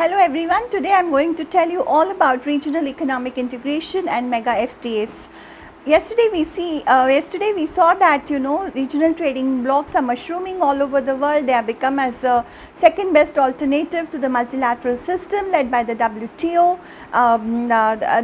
Hello everyone, today I am going to tell you all about regional economic integration and mega FTAs. Yesterday we saw that regional trading blocks are mushrooming all over the world. They have become as a second best alternative to the multilateral system led by the WTO.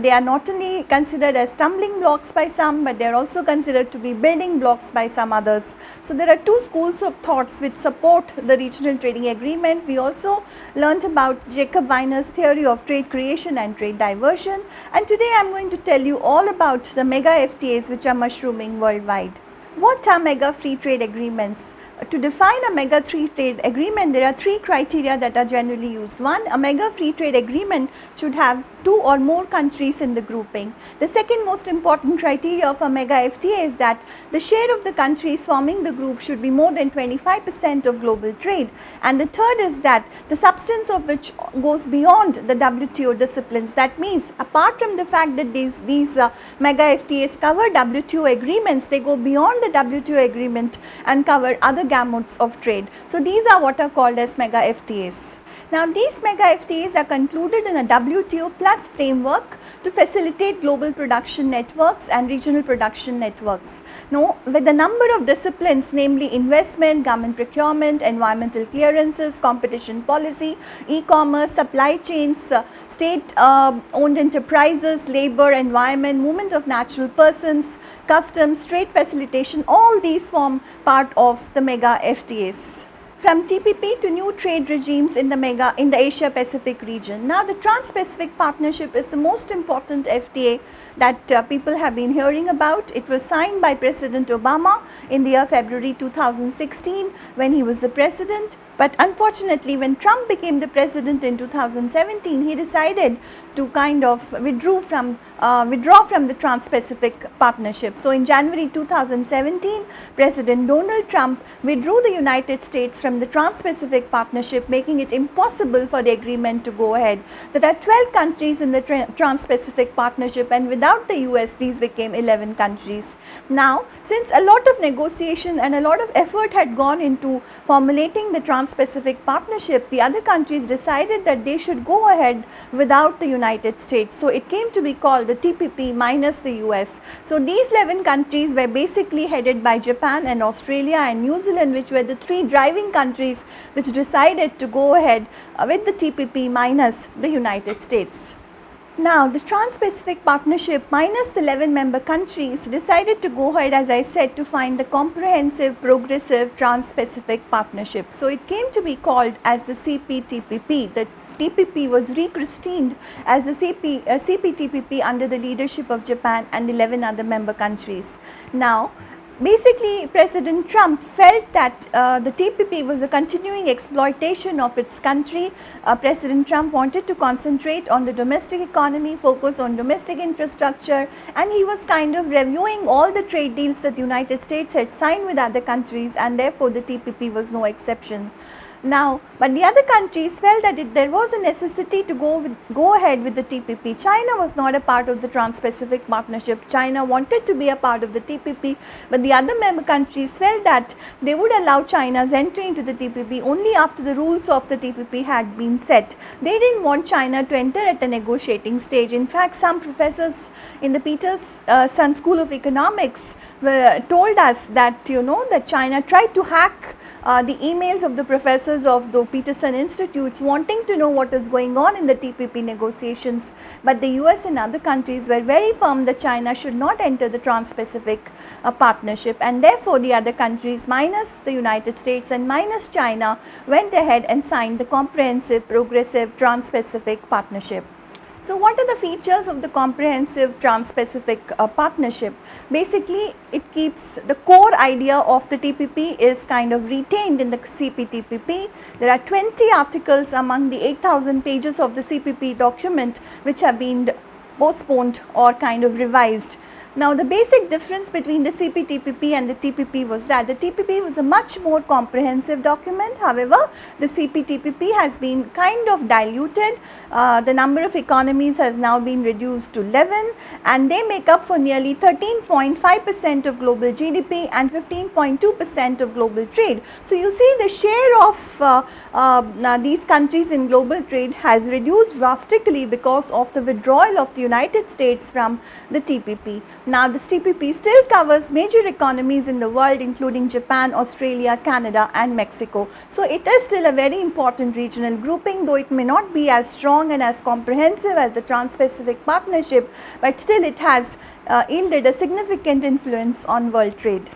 They are not only considered as stumbling blocks by some, but they are also considered to be building blocks by some others. So there are two schools of thoughts which support the regional trading agreement. We also learnt about Jacob Weiner's theory of trade creation and trade diversion, and today I am going to tell you all about the mega FTAs which are mushrooming worldwide. What are mega free trade agreements? To define a mega free trade agreement, there are three criteria that are generally used. One, a mega free trade agreement should have two or more countries in the grouping. The second most important criteria of a mega FTA is that the share of the countries forming the group should be more than 25% of global trade. And the third is that the substance of which goes beyond the WTO disciplines. That means apart from the fact that these mega FTAs cover WTO agreements, they go beyond the WTO agreement and cover other gamuts of trade. So these are what are called as mega FTAs. Now these mega FTAs are concluded in a WTO plus framework to facilitate global production networks and regional production networks. Now with a number of disciplines, namely investment, government procurement, environmental clearances, competition policy, e-commerce, supply chains, state owned enterprises, labor, environment, movement of natural persons, customs, trade facilitation, all these form part of the mega FTAs. From TPP to new trade regimes in the Asia Pacific region. Now the Trans-Pacific Partnership is the most important FTA that people have been hearing about. It was signed by President Obama in the year February 2016 when he was the president. But unfortunately, when Trump became the president in 2017, he decided to kind of withdraw from the Trans-Pacific Partnership. So in January 2017, President Donald Trump withdrew the United States from the Trans-Pacific Partnership, making it impossible for the agreement to go ahead. There are 12 countries in the Trans-Pacific Partnership, and without the US, these became 11 countries. Now, since a lot of negotiation and a lot of effort had gone into formulating the Trans-Pacific Partnership, the other countries decided that they should go ahead without the United States. So it came to be called the TPP minus the US. So these 11 countries were basically headed by Japan and Australia and New Zealand, which were the three driving countries which decided to go ahead with the TPP minus the United States. Now, the Trans-Pacific Partnership minus the 11 member countries decided to go ahead, as I said, to find the comprehensive, progressive Trans-Pacific Partnership. So it came to be called as the CPTPP. The TPP was rechristened as the CPTPP under the leadership of Japan and 11 other member countries. Now, basically, President Trump felt that the TPP was a continuing exploitation of its country. President Trump wanted to concentrate on the domestic economy, focus on domestic infrastructure, and he was kind of reviewing all the trade deals that the United States had signed with other countries, and therefore the TPP was no exception. Now, but the other countries felt that there was a necessity to go ahead with the TPP. China was not a part of the Trans-Pacific Partnership. China wanted to be a part of the TPP, but the other member countries felt that they would allow China's entry into the TPP only after the rules of the TPP had been set. They didn't want China to enter at the negotiating stage. In fact, some professors in the Peterson School of Economics told us that that China tried to hack the emails of the professors of the Peterson Institutes wanting to know what is going on in the TPP negotiations, but the US and other countries were very firm that China should not enter the Trans-Pacific Partnership, and therefore the other countries minus the United States and minus China went ahead and signed the comprehensive, progressive Trans-Pacific Partnership. So what are the features of the comprehensive Trans-Pacific Partnership? Basically, it keeps the core idea of the TPP is kind of retained in the CPTPP. There are 20 articles among the 8,000 pages of the CPP document which have been postponed or kind of revised. Now, the basic difference between the CPTPP and the TPP was that the TPP was a much more comprehensive document. However, the CPTPP has been kind of diluted. The number of economies has now been reduced to 11, and they make up for nearly 13.5% of global GDP and 15.2% of global trade. So, you see the share of these countries in global trade has reduced drastically because of the withdrawal of the United States from the TPP. Now, this TPP still covers major economies in the world, including Japan, Australia, Canada and Mexico. So, it is still a very important regional grouping, though it may not be as strong and as comprehensive as the Trans-Pacific Partnership, but still it has yielded a significant influence on world trade.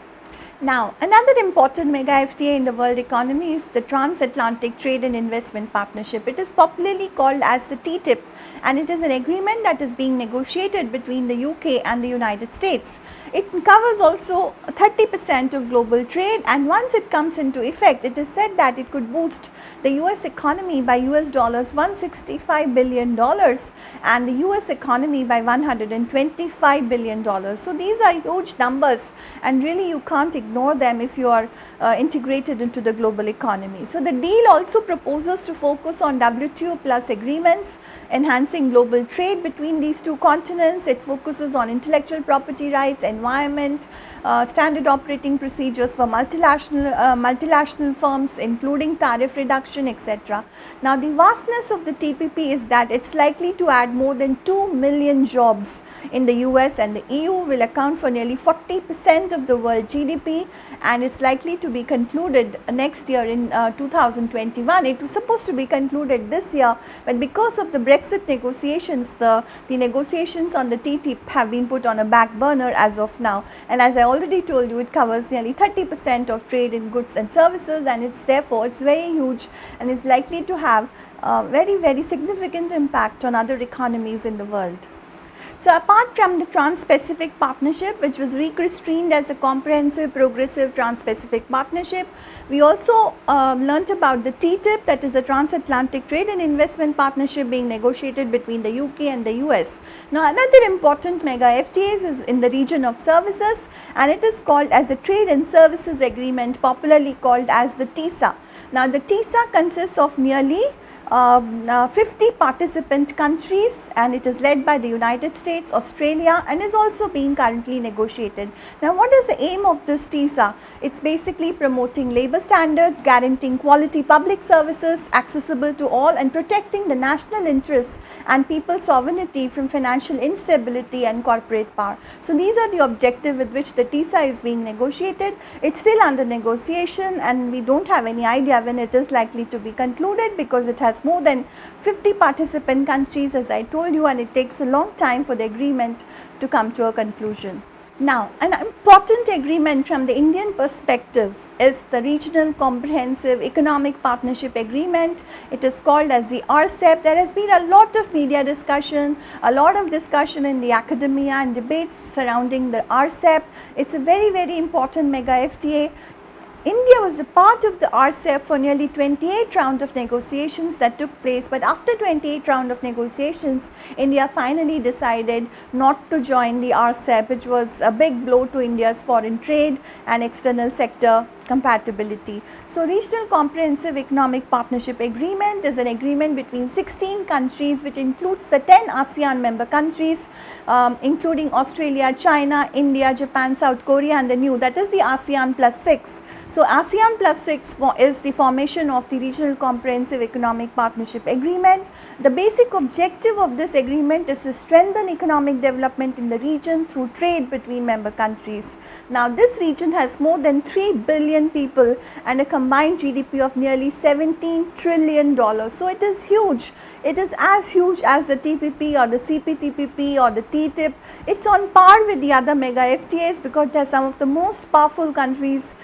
Now, another important mega FTA in the world economy is the Transatlantic Trade and Investment Partnership. It is popularly called as the Ttip, and it is an agreement that is being negotiated between the UK and the United States. It covers also 30% of global trade, and once it comes into effect, it is said that it could boost the US economy by US dollars $165 billion and the US economy by $125 billion. So, these are huge numbers, and really you can't ignore them if you are integrated into the global economy. So, the deal also proposes to focus on WTO plus agreements, enhancing global trade between these two continents. It focuses on intellectual property rights, environment, standard operating procedures for multinational firms, including tariff reduction, etc. Now, the vastness of the TPP is that it is likely to add more than 2 million jobs in the US, and the EU will account for nearly 40% of the world GDP, and it is likely to be concluded next year in 2021. It was supposed to be concluded this year, but because of the Brexit negotiations, the negotiations on the Ttip have been put on a back burner as of now. And as I already told you, it covers nearly 30% of trade in goods and services, and it's therefore it's very huge and is likely to have very significant impact on other economies in the world. So, apart from the Trans-Pacific Partnership, which was rechristened as a comprehensive progressive Trans-Pacific Partnership, we also learnt about the Ttip, that is the Transatlantic Trade and Investment Partnership being negotiated between the UK and the US. Now, another important mega FTAs is in the region of services, and it is called as the Trade and Services Agreement, popularly called as the TISA. Now, the TISA consists of nearly 50 participant countries, and it is led by the United States, Australia, and is also being currently negotiated. Now, what is the aim of this TISA? It is basically promoting labor standards, guaranteeing quality public services accessible to all, and protecting the national interests and people's sovereignty from financial instability and corporate power. So, these are the objectives with which the TISA is being negotiated. It is still under negotiation, and we do not have any idea when it is likely to be concluded, because it has more than 50 participant countries, as I told you, and it takes a long time for the agreement to come to a conclusion. Now, an important agreement from the Indian perspective is the Regional Comprehensive Economic Partnership Agreement. It is called as the Rcep. There has been a lot of media discussion, a lot of discussion in the academia and debates surrounding the Rcep. It is a very important mega FTA. India was a part of the Rcep for nearly 28 rounds of negotiations that took place, but after 28 rounds of negotiations, India finally decided not to join the Rcep, which was a big blow to India's foreign trade and external sector compatibility. So, Regional Comprehensive Economic Partnership Agreement is an agreement between 16 countries, which includes the 10 ASEAN member countries, including Australia, China, India, Japan, South Korea, and the new, that is the ASEAN plus 6. So, ASEAN plus 6 is the formation of the Regional Comprehensive Economic Partnership Agreement. The basic objective of this agreement is to strengthen economic development in the region through trade between member countries. Now, this region has more than 3 billion people and a combined GDP of nearly $17 trillion. So, it is huge. It is as huge as the TPP or the CPTPP or the Ttip. It is on par with the other mega FTAs because they are some of the most powerful countries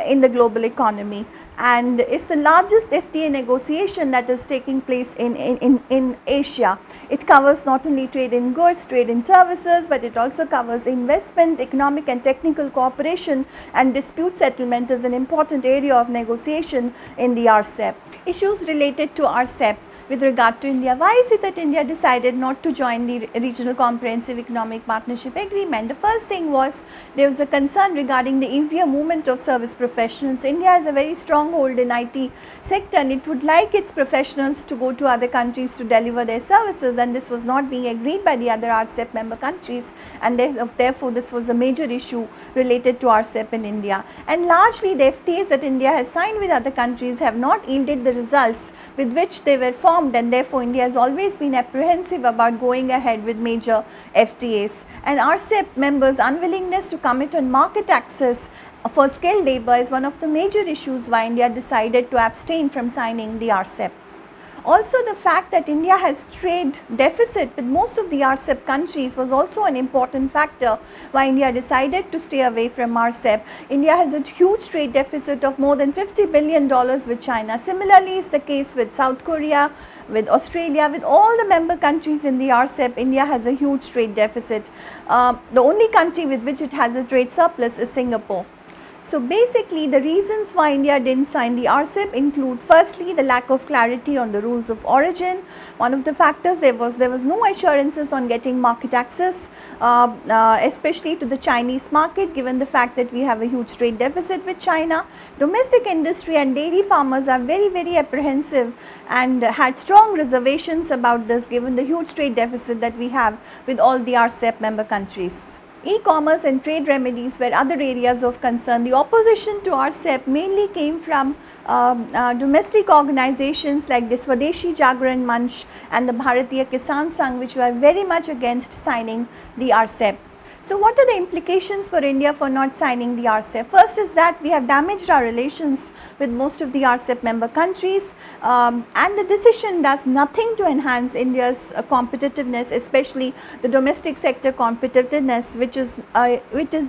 in the global economy, and it's the largest FTA negotiation that is taking place in Asia. It covers not only trade in goods, trade in services, but it also covers investment, economic and technical cooperation, and dispute settlement is an important area of negotiation in the Rcep. Issues related to Rcep. with regard to India. Why is it that India decided not to join the Regional Comprehensive Economic Partnership Agreement? The first thing was there was a concern regarding the easier movement of service professionals. India has a very strong hold in IT sector, and it would like its professionals to go to other countries to deliver their services, and this was not being agreed by the other Rcep member countries, and therefore this was a major issue related to Rcep in India. And largely the FTAs that India has signed with other countries have not yielded the results with which they were formed, and therefore India has always been apprehensive about going ahead with major FTAs. And Rcep members' unwillingness to commit on market access for skilled labour is one of the major issues why India decided to abstain from signing the Rcep. Also, the fact that India has trade deficit with most of the Rcep countries was also an important factor why India decided to stay away from Rcep. India has a huge trade deficit of more than $50 billion with China. Similarly is the case with South Korea, with Australia, with all the member countries in the Rcep. India has a huge trade deficit. The only country with which it has a trade surplus is Singapore. So basically the reasons why India didn't sign the Rcep include, firstly, the lack of clarity on the rules of origin. One of the factors, there was no assurances on getting market access, especially to the Chinese market, given the fact that we have a huge trade deficit with China. Domestic industry and dairy farmers are very apprehensive and had strong reservations about this, given the huge trade deficit that we have with all the Rcep member countries. E-commerce and trade remedies were other areas of concern. The opposition to Rcep mainly came from domestic organizations like the Swadeshi Jagran Manch and the Bharatiya Kisan Sangh, which were very much against signing the Rcep. So what are the implications for India for not signing the Rcep? First is that we have damaged our relations with most of the Rcep member countries, and the decision does nothing to enhance India's competitiveness, especially the domestic sector competitiveness, which is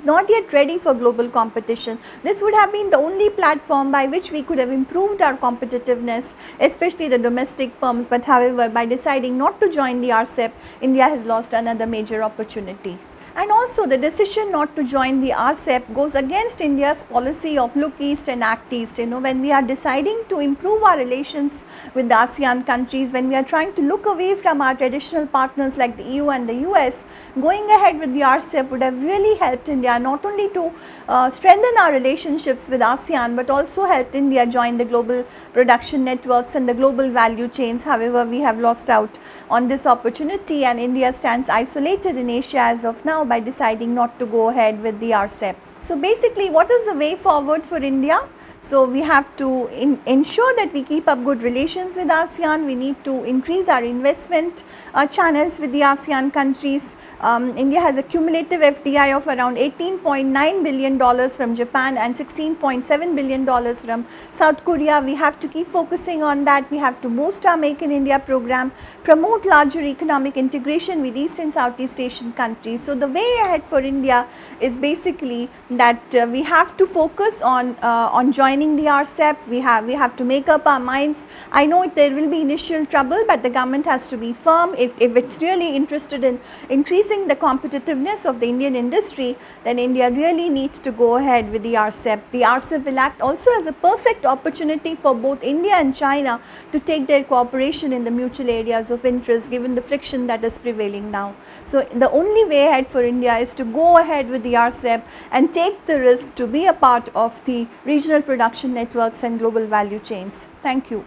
not yet ready for global competition. This would have been the only platform by which we could have improved our competitiveness, especially the domestic firms. But however, by deciding not to join the Rcep, India has lost another major opportunity. And also the decision not to join the Rcep goes against India's policy of look east and act east. When we are deciding to improve our relations with the ASEAN countries, when we are trying to look away from our traditional partners like the EU and the US, going ahead with the Rcep would have really helped India not only to strengthen our relationships with ASEAN, but also helped India join the global production networks and the global value chains. However, we have lost out on this opportunity, and India stands isolated in Asia as of now by deciding not to go ahead with the Rcep. So basically, what is the way forward for India? So we have to ensure that we keep up good relations with ASEAN. We need to increase our investment channels with the ASEAN countries. India has a cumulative FDI of around $18.9 billion from Japan and $16.7 billion from South Korea. We have to keep focusing on that. We have to boost our Make in India program, promote larger economic integration with East and Southeast Asian countries. So the way ahead for India is basically that we have to focus on joining the Rcep. We have to make up our minds. I know there will be initial trouble, but the government has to be firm. If it's really interested in increasing the competitiveness of the Indian industry, then India really needs to go ahead with the Rcep. The Rcep will act also as a perfect opportunity for both India and China to take their cooperation in the mutual areas of interest, given the friction that is prevailing now. So the only way ahead for India is to go ahead with the Rcep and take the risk to be a part of the regional production networks and global value chains. Thank you.